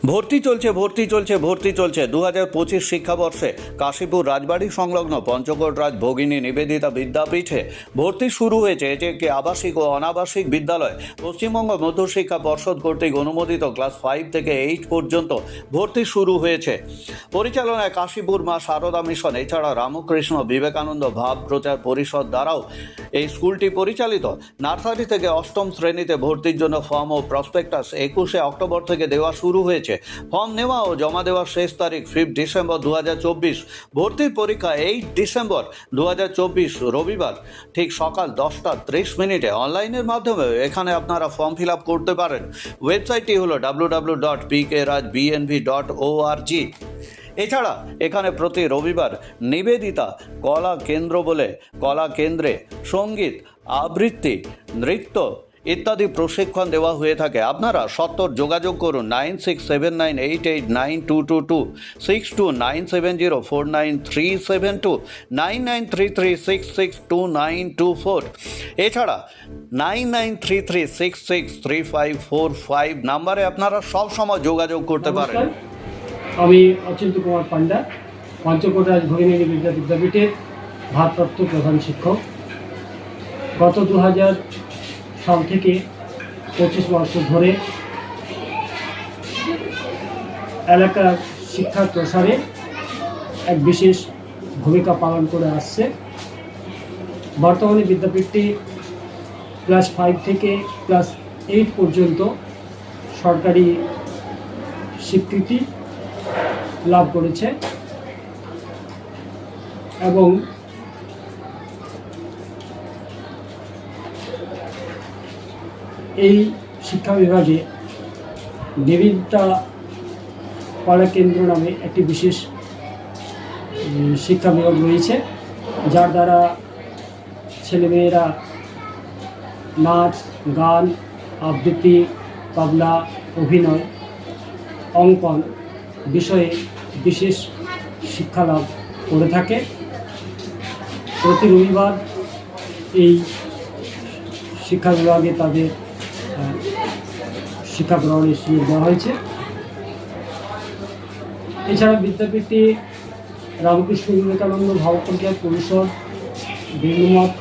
ভর্তি চলছে 2025 শিক্ষাবর্ষে কাশীপুর রাজবাড়ি সংলগ্ন পঞ্চকোট রাজ ভগিনী নিবেদিতা বিদ্যাপীঠে ভর্তি শুরু হয়েছে। এটি একটি আবাসিক ও অনাবাসিক বিদ্যালয়। পশ্চিমবঙ্গ মধ্যশিক্ষা পর্ষদ কর্তৃক অনুমোদিত ক্লাস 5 থেকে 8 পর্যন্ত ভর্তি শুরু হয়েছে। পরিচালনায় কাশীপুর মা শারদা মিশন, এছাড়া রামকৃষ্ণ বিবেকানন্দ ভাব প্রচার পরিষদ দ্বারাও এই স্কুলটি পরিচালিত। নার্সারি থেকে অষ্টম শ্রেণীতে ভর্তির জন্য ফর্ম ও প্রসপেক্টাস 21শে অক্টোবর থেকে দেওয়া শুরু হয়েছে। ফর্ম নেওয়া ও জমা দেওয়ার শেষ তারিখ 5 ডিসেম্বর 2024। ভর্তির পরীক্ষা 8 ডিসেম্বর 2024 রবিবার ঠিক সকাল 10:30 অনলাইনের মাধ্যমে এখানে আপনারা ফর্ম ফিল আপ করতে পারেন। ওয়েবসাইটটি হলো www.pkrajbnv.org। এছাড়া এখানে প্রতি রবিবার নিবেদিতা কলা কেন্দ্র বলে কলা কেন্দ্রে সঙ্গীত, আবৃত্তি, নৃত্য ইত্যাদি প্রশিক্ষণ দেওয়া হয়ে থাকে। আপনারা সত্বর যোগাযোগ করুন 9679889222, 6297049372, 9933662924, এছাড়া 9933663545 নাম্বারে আপনারা সব সময় যোগাযোগ করতে পারেন। আমি অচিন্ত কুমার পান্ডা, পঞ্চকোট রাজ ভগিনী নিবেদিতা বিদ্যাপীঠের ভারপ্রাপ্ত প্রধান শিক্ষক। গত 2000 সাল থেকে 25 বছর ধরে এলাকার শিক্ষার প্রসারে এক বিশেষ ভূমিকা পালন করে আসছে। বর্তমানে বিদ্যাপীঠটি ক্লাস 5 থেকে ক্লাস 8 পর্যন্ত সরকারি স্বীকৃতি লাভ করেছে এবং এই শিক্ষা বিভাগে নিবেদিতা কলা কেন্দ্র নামে একটি বিশেষ শিক্ষা বিভাগ রয়েছে, যার দ্বারা ছেলেমেয়েরা নাচ, গান, আবৃত্তি, তবলা, অভিনয়, অঙ্কন বিষয়ে বিশেষ শিক্ষা লাভ করে থাকে। প্রতি রবিবার এই শিক্ষা বিভাগে তাদের শিক্ষা গ্রহণের সুযোগ দেওয়া হয়েছে। এছাড়া বিদ্যাপীঠে রামকৃষ্ণ বিবেকানন্দ ভাব প্রচার পরিষদ বেলুমঠ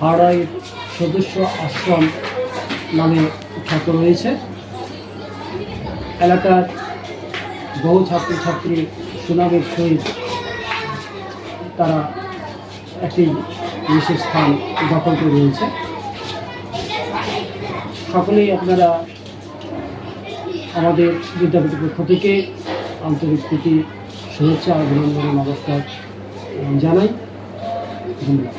হাওড়ায় সদস্য আশ্রম নামে খ্যাত রয়েছে। এলাকার বহু ছাত্রছাত্রী সুনামের সহিত তারা একটি বিশেষ স্থান দখল করে রয়েছে। সকলেই আপনারা আমাদের বিদ্যাপীঠের পক্ষ থেকে আন্তরিক প্রীতি, শুভেচ্ছা, অভিনন্দন, নমস্কার জানাই। ধন্যবাদ।